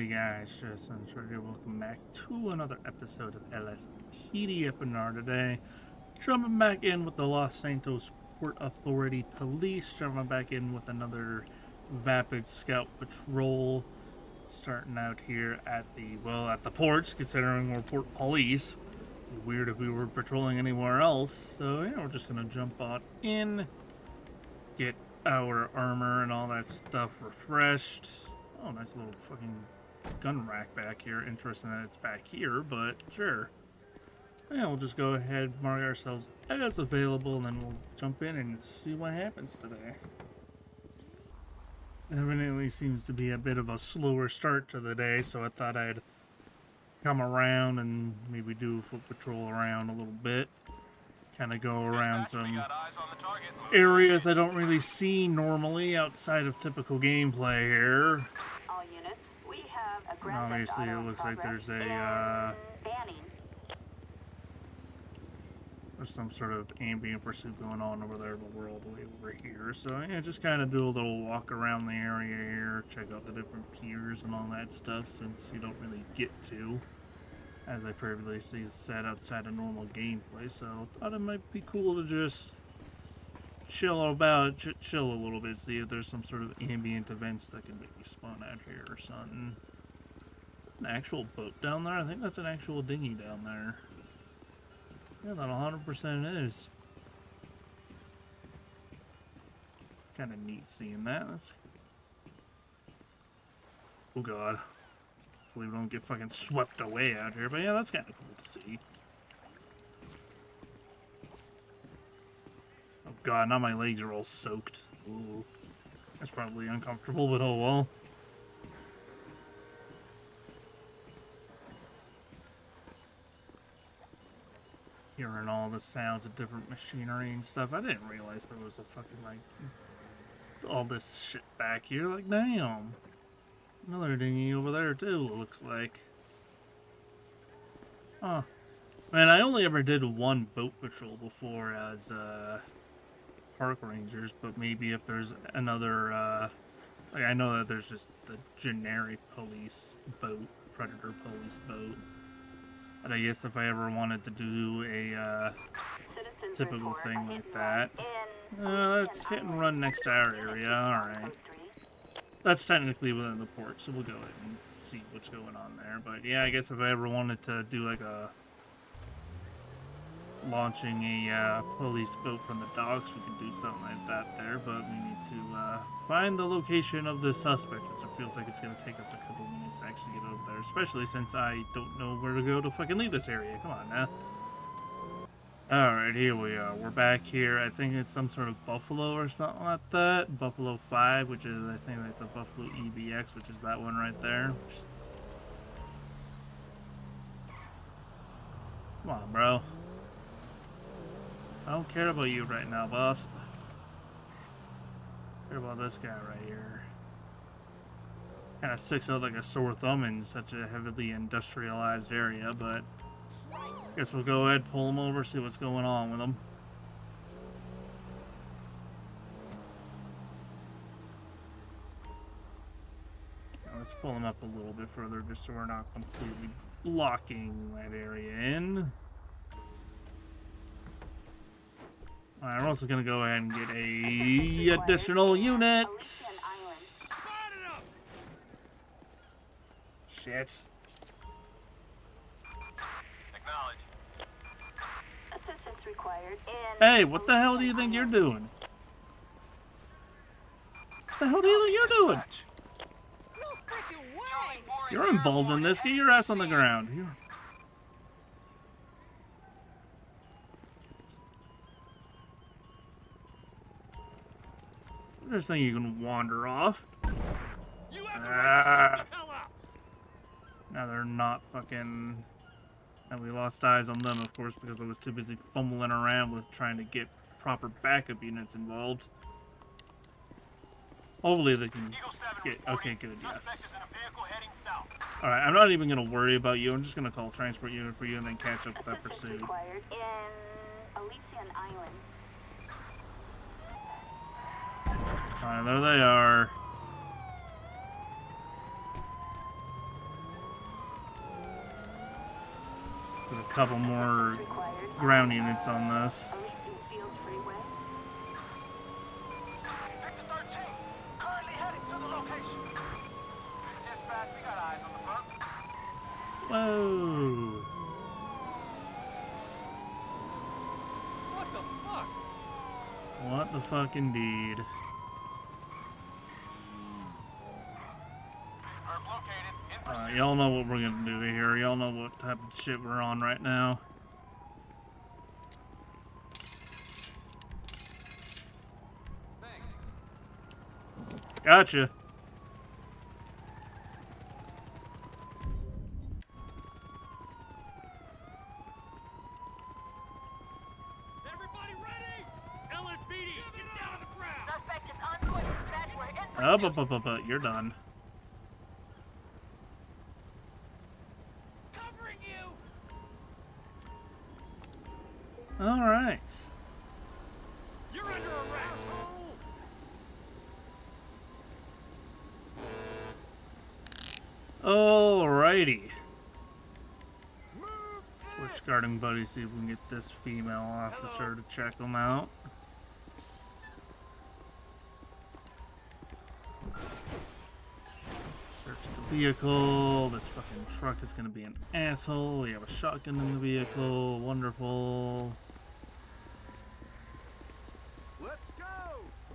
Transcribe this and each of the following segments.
Alrighty guys, Justin here. Welcome back to another episode of LSPDFR today. Jumping back in with the Los Santos Port Authority Police. Jumping back in with another Vapid Scout Patrol. Starting out here at the ports, considering we're Port Police. It'd be weird if we were patrolling anywhere else. So yeah, we're just gonna jump on in, get our armor and all that stuff refreshed. Oh, nice little fucking gun rack back here. Interesting that it's back here, but sure. Yeah, we'll just go ahead, mark ourselves as available, and then we'll jump in and see what happens today. Evidently seems to be a bit of a slower start to the day, so I thought I'd come around and maybe do a foot patrol around a little bit. Kind of go around some areas I don't really see normally outside of typical gameplay here. And obviously it looks like there's some sort of ambient pursuit going on over there, but we're all the way over here. So yeah, just kind of do a little walk around the area here, check out the different piers and all that stuff, since you don't really get to, as I previously said, outside of normal gameplay. So I thought it might be cool to just chill a little bit, see if there's some sort of ambient events that can maybe spawn out here or something. Is that an actual boat down there? I think that's an actual dinghy down there. Yeah, that 100% is. It's kind of neat seeing that. Oh god. Hopefully we don't get fucking swept away out here, but yeah, that's kind of cool to see. Oh god, now my legs are all soaked. Ooh. That's probably uncomfortable, but oh well. Hearing all the sounds of different machinery and stuff. I didn't realize there was a fucking, like, all this shit back here. Like, damn. Another dinghy over there, too, it looks like. Huh. Man, I only ever did one boat patrol before as, park rangers, but maybe if there's another, like, I know that there's just the generic police boat, predator police boat. But I guess if I ever wanted to do a typical thing like that, let's hit and run next to our area. Alright. That's technically within the port, so we'll go ahead and see what's going on there. But yeah, I guess if I ever wanted to do like launching a police boat from the docks, we can do something like that there. But we need to find the location of the suspect, which it feels like it's going to take us a couple minutes to actually get over there, especially since I don't know where to go to fucking leave this area. Come on now. Alright, here we are. We're back here. I think it's some sort of Buffalo or something like that. Buffalo 5, which is, I think, like the Buffalo EBX, which is that one right there. Come on, bro. I don't care about you right now, boss. I care about this guy right here. Kind of sticks out like a sore thumb in such a heavily industrialized area, but I guess we'll go ahead, pull him over, see what's going on with him. Now let's pull him up a little bit further just so we're not completely blocking that area in. Alright, we're also gonna go ahead and get a additional unit. Shit. Hey, what the hell do you think you're doing? What the hell do you think you're doing? You're involved in this. Get your ass on the ground. There's thing you can wander off. Now they're not fucking... And we lost eyes on them, of course, because I was too busy fumbling around with trying to get proper backup units involved. Hopefully they can get... Okay, good, yes. Alright, I'm not even going to worry about you. I'm just going to call transport unit for you and then catch up with that pursuit. Alright, there they are. couple more ground units on this. Whoa. What the fuck? What the fuck indeed. Y'all know what we're gonna do here. Y'all know what type of shit we're on right now. Thanks. Gotcha. Everybody ready? LSPD, get down on the ground. Suspect is on course to evacuate. You're done. Covering you. All right. You're under arrest. Alrighty. Switch guarding buddy, see if we can get this female officer to check them out. Search the vehicle. This fucking truck is gonna be an asshole. We have a shotgun in the vehicle. Wonderful. Let's go!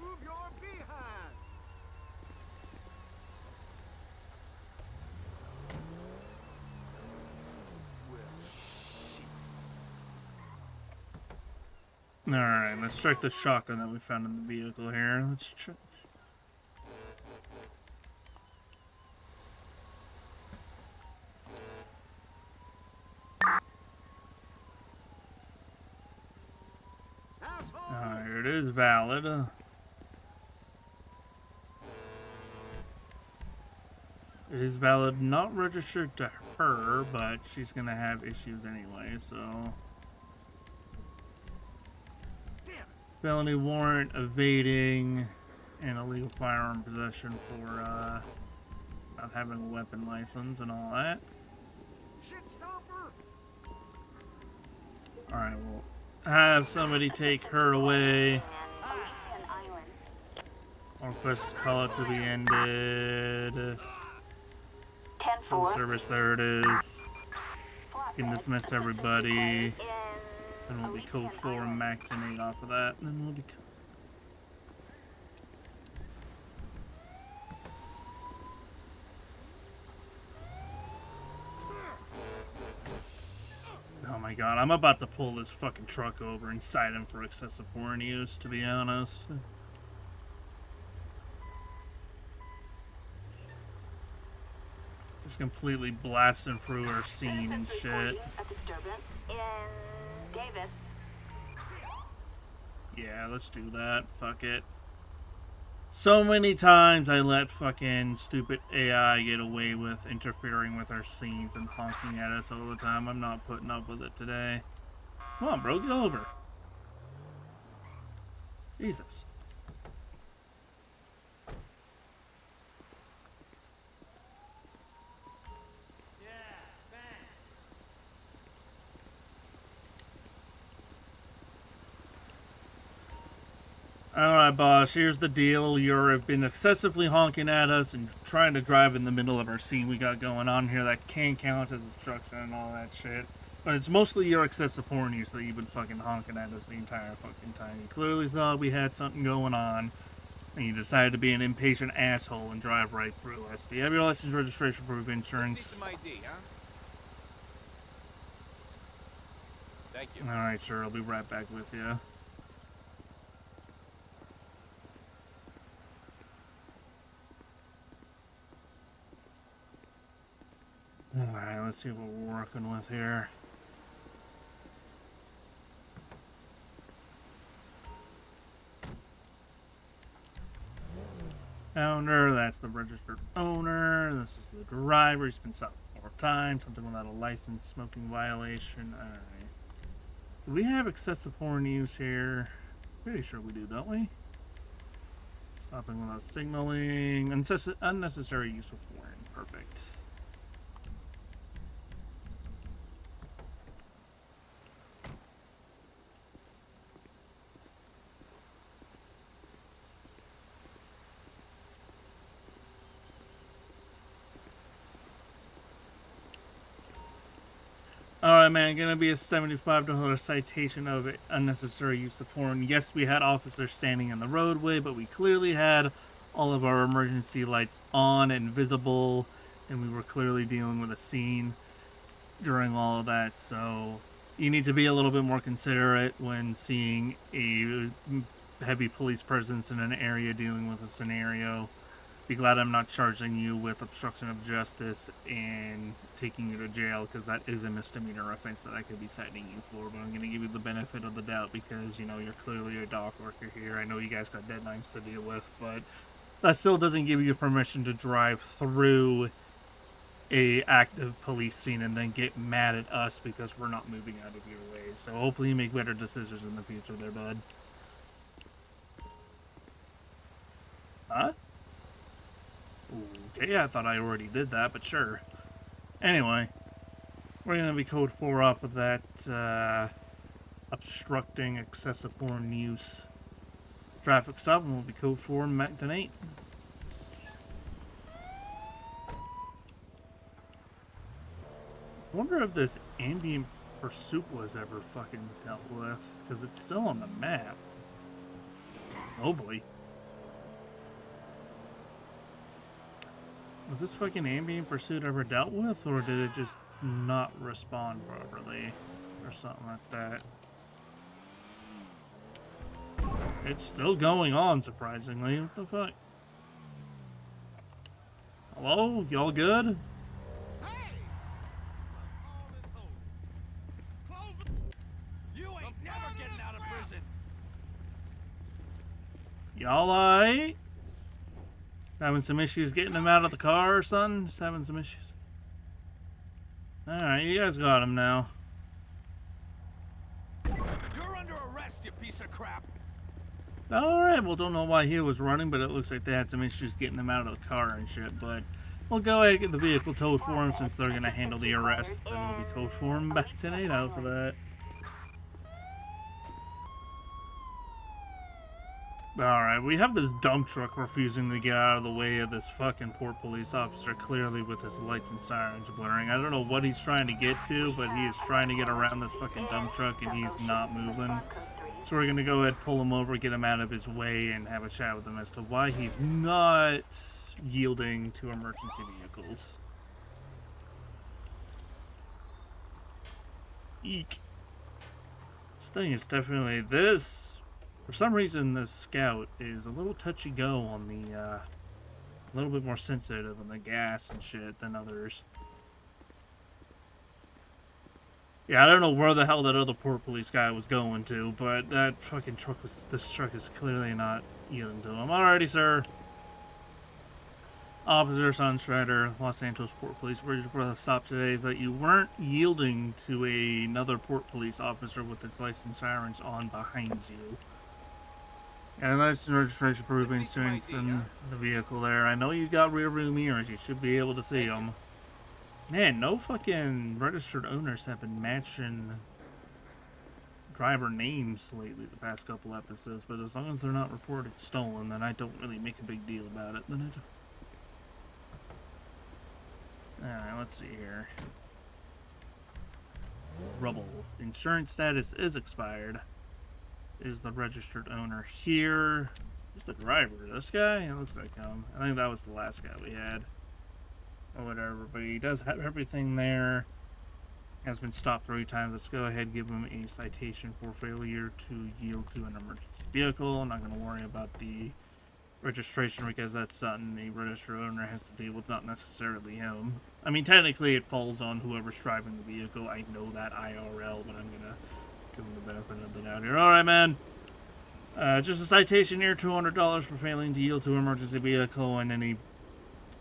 Move your behind! Alright, let's check the shotgun that we found in the vehicle here. Let's check. Alright, here it is, valid. It is valid, not registered to her, but she's gonna have issues anyway, so. Felony warrant, evading, and illegal firearm possession for not having a weapon license and all that. Alright, we'll have somebody take her away. Request call it to be ended. Full service, there it is. You can dismiss everybody. Then we'll be code 4 and MAC 10-8 off of that. And then we'll be. Oh my god, I'm about to pull this fucking truck over and cite him for excessive foreign use, to be honest. Just completely blasting through our scene and shit. Yeah, let's do that. Fuck it. So many times I let fucking stupid AI get away with interfering with our scenes and honking at us all the time. I'm not putting up with it today. Come on, bro, get over. Jesus. Alright, boss, here's the deal. You've been excessively honking at us and trying to drive in the middle of our scene we got going on here. That can count as obstruction and all that shit. But it's mostly your excessive horn use that you've been fucking honking at us the entire fucking time. You clearly saw we had something going on, and you decided to be an impatient asshole and drive right through us. Do you have your license, registration, proof of insurance? See some ID, huh? Thank you. Alright, sir, I'll be right back with you. Alright, let's see what we're working with here. Owner, that's the registered owner. This is the driver. He's been stopped 4 times. Something without a license, smoking violation. Alright. Do we have excessive horn use here? Pretty sure we do, don't we? Stopping without signaling. Unnecessary use of horn. Perfect. Alright, man, gonna be a $75 citation of unnecessary use of horn. Yes, we had officers standing in the roadway, but we clearly had all of our emergency lights on and visible, and we were clearly dealing with a scene during all of that, so you need to be a little bit more considerate when seeing a heavy police presence in an area dealing with a scenario. Be glad I'm not charging you with obstruction of justice and taking you to jail, because that is a misdemeanor offense that I could be citing you for. But I'm going to give you the benefit of the doubt because, you know, you're clearly a dock worker here. I know you guys got deadlines to deal with, but that still doesn't give you permission to drive through a active police scene and then get mad at us because we're not moving out of your way. So hopefully you make better decisions in the future there, bud. Huh? Okay, I thought I already did that, but sure. Anyway, we're going to be code 4 up with that obstructing excessive foreign use traffic stop, and we'll be code 4 and back to 8. I wonder if this ambient pursuit was ever fucking dealt with, because it's still on the map. Oh boy. Was this fucking ambient pursuit ever dealt with, or did it just not respond properly? Or something like that. It's still going on, surprisingly. What the fuck? Hello? Y'all good? You ain't never getting out of prison. Y'all alright? Having some issues getting him out of the car or something? Just having some issues. Alright, you guys got him now. You're under arrest, you piece of crap. Alright, well, don't know why he was running, but it looks like they had some issues getting him out of the car and shit, but we'll go ahead and get the vehicle towed for him since they're gonna handle the arrest. Then we'll be towed for him back to 8 out for that. Alright, we have this dump truck refusing to get out of the way of this fucking poor police officer, clearly with his lights and sirens blaring. I don't know what he's trying to get to, but he is trying to get around this fucking dump truck and he's not moving. So we're gonna go ahead, pull him over, get him out of his way, and have a chat with him as to why he's not yielding to emergency vehicles. Eek. This thing is definitely this. For some reason, this Scout is a little touchy-go on the, a little bit more sensitive on the gas and shit than others. Yeah, I don't know where the hell that other poor police guy was going to, but that fucking truck was, this truck is clearly not yielding to him. Alrighty, sir. Officer Sunstrider, Los Angeles Port Police. Reason for the stop today is that you weren't yielding to another Port Police officer with his license sirens on behind you. And that's registration proof insurance in the vehicle there. I know you got rear view mirrors. You should be able to see them. Man, no fucking registered owners have been matching driver names lately the past couple episodes. But as long as they're not reported stolen, then I don't really make a big deal about it. Then Alright, let's see here. Rubble. Insurance status is expired. Is the registered owner here? Who's the driver? This guy? It looks like him. I think that was the last guy we had. Or whatever, but he does have everything there. Has been stopped 3 times. Let's go ahead and give him a citation for failure to yield to an emergency vehicle. I'm not going to worry about the registration because that's something the registered owner has to deal with, not necessarily him. I mean, technically it falls on whoever's driving the vehicle. I know that IRL, but I'm going to give him the benefit of the doubt here. Alright, man. Just a citation here, $200 for failing to yield to an emergency vehicle, and any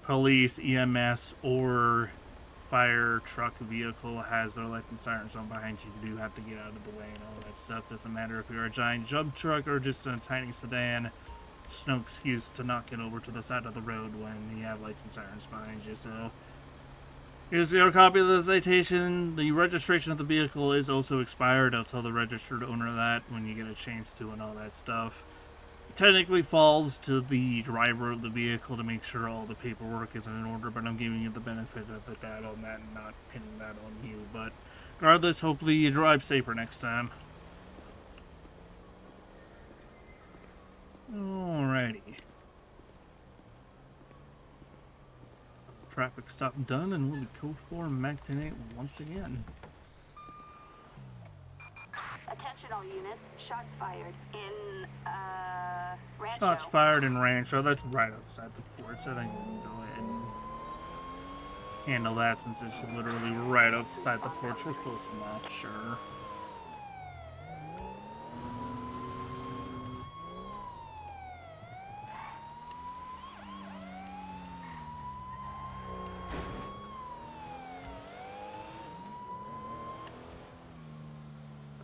police, EMS, or fire truck vehicle has their lights and sirens on behind you. You do have to get out of the way and all that stuff. Doesn't matter if you're a giant dump truck or just a tiny sedan. It's no excuse to not get over to the side of the road when you have lights and sirens behind you. So here's your copy of the citation. The registration of the vehicle is also expired. I'll tell the registered owner that when you get a chance to and all that stuff. It technically falls to the driver of the vehicle to make sure all the paperwork is in order, but I'm giving you the benefit of the doubt on that and not pinning that on you. But Regardless, hopefully you drive safer next time. Alrighty. Traffic stop done, and we'll be code 4 Mac 10-8 once again. Attention all units. Shots fired in, Rancho. Shots fired in Rancho. That's right outside the ports. I think we can go ahead and handle that since it's literally right outside the ports. We're close enough, sure.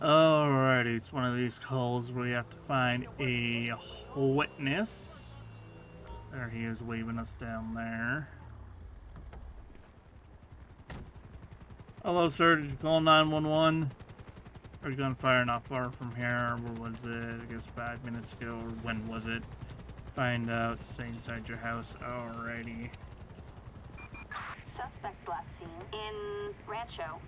Alrighty, it's one of these calls where you have to find a witness. There he is waving us down there. Hello, sir. Did you call 911? There's gunfire not far from here. Where was it? I guess 5 minutes ago. Or when was it? Find out. Stay inside your house. Alrighty. Suspect last seen in Rancho.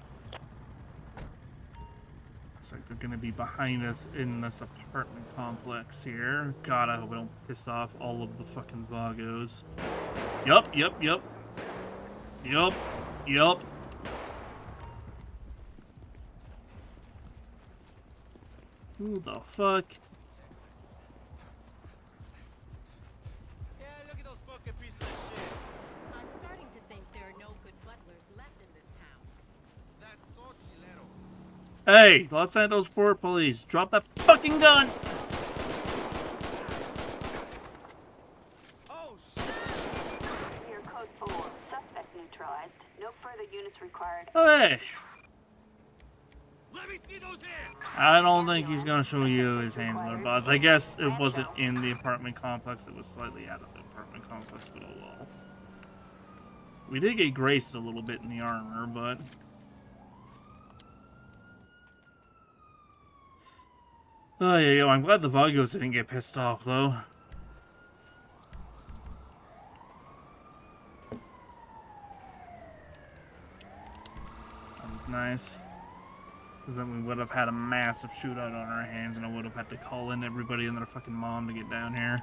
Looks like they're gonna be behind us in this apartment complex here. God, I hope we don't piss off all of the fucking Vagos. Yup. Who the fuck? Yeah, look at those fucking pieces of shit. I'm starting to think there are no good butlers left in this town. That's so chilero. Hey, Los Santos Port Police, drop that fucking gun! Oh, shit! Clear code 4. Suspect neutralized. No further units required. Hey, Let me see those hands! I don't think he's gonna show you his hands on their boss. I guess it wasn't in the apartment complex, it was slightly out of the apartment complex, but oh well. We did get graced a little bit in the armor, but... Oh yeah, I'm glad the Vagos didn't get pissed off, though. That was nice. Because then we would have had a massive shootout on our hands, and I would have had to call in everybody and their fucking mom to get down here.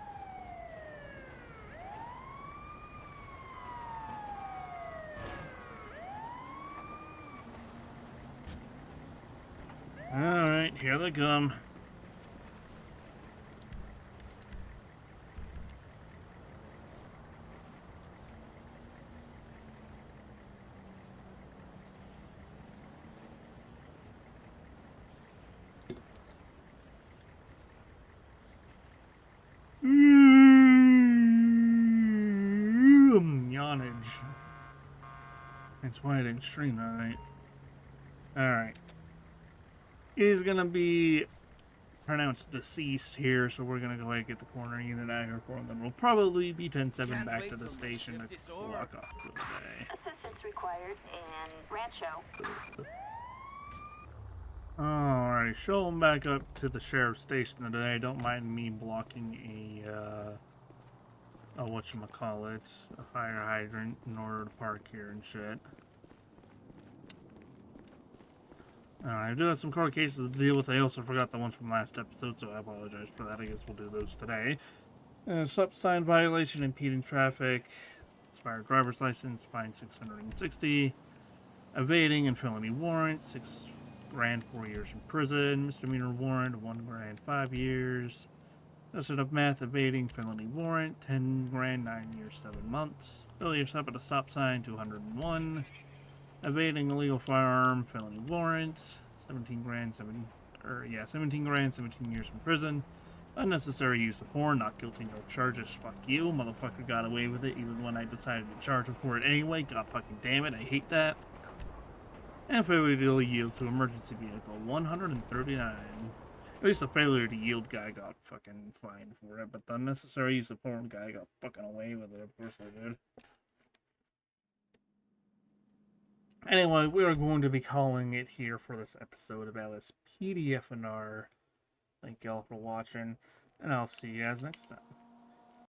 Alright, here they come. Yawnage. That's why I didn't stream that night. Alright. He's gonna be pronounced deceased here, so we're gonna go ahead and get the coroner unit out here for him. Then we'll probably be 10-7 back to the station to lock off for the day. Assistance required in Rancho. Alright, show him back up to the sheriff's station today. Don't mind me blocking a whatchamacallit, a fire hydrant in order to park here and shit. I do have some court cases to deal with. I also forgot the ones from last episode, so I apologize for that. I guess we'll do those today. Stop sign violation, impeding traffic, expired driver's license, fine $660, evading and felony warrant, $6 grand, 4 years in prison, misdemeanor warrant, $1 grand, 5 years, possession of meth, evading, felony warrant, 10 grand, 9 years, 7 months, failure to stop at a stop sign, 201, evading illegal firearm, felony warrant, 17 grand, 17 grand, 17 years in prison, unnecessary use of porn, not guilty, no charges, fuck you, motherfucker got away with it even when I decided to charge him for it anyway, god fucking damn it, I hate that. And failure to yield to emergency vehicle, 139. At least the failure to yield guy got fucking fined for it, but the unnecessary use of porn guy got fucking away with it, of course they did. Anyway, we are going to be calling it here for this episode of LSPDFR. Thank y'all for watching, and I'll see you guys next time.